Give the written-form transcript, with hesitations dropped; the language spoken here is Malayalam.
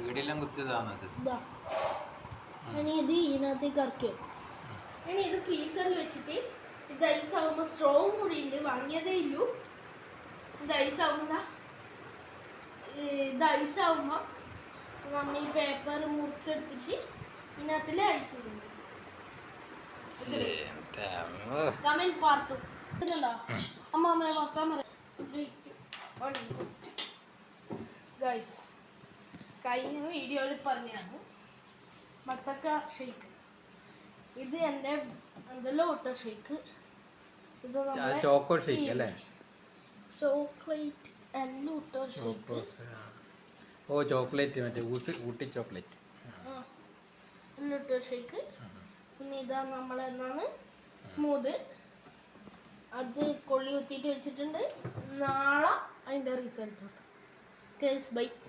ഈടെല്ലാം കുത്തിയതാണത്. ഇനി ഇത് ഇതിനകത്തേക്ക് ഇറക്കി വെക്കും. ഇനി ഇത് ഫ്രീസറിൽ വെച്ചിട്ട് ഇത് ഐസാവുമ്പോൾ സ്ട്രോങ് കൂടി ഉണ്ട്, വാങ്ങിയതേ ഇല്ലു. ഇത് ഐസാവുമ്പോൾ നമ്മൾ ഈ പേപ്പർ മുറിച്ചെടുത്തിട്ട് ഇതിനകത്തിൽ ഐസ് ഇടുന്നു. കമന്റ് പാർത്തു അമ്മ വെക്കാൻ ഗൈസ്, കഴിഞ്ഞ വീഡിയോയിൽ പറഞ്ഞാണ് ബത്തക്ക ഷേക്ക്. ഇത് എൻ്റെ എന്തെല്ലാം ഇട്ട ഷേക്ക്. ഇത് ചോക്കോട്ട് ഷേക്ക് അല്ലേ? ചോക്ലേറ്റ് എല്ലാം ഇട്ട ഷേക്ക്. ഓ ചോക്ലേറ്റ്, മറ്റേ ഊട്ടി ചോക്ലേറ്റ് എല്ലാം ഇട്ട ഷേക്ക്. പിന്നെ ഇതാ നമ്മളെന്നാണ് സ്മൂത്ത്, അത് കൊള്ളി കുത്തിയിട്ട് വെച്ചിട്ടുണ്ട്. നാളെ അതിൻ്റെ റിസൾട്ട്. ബൈ.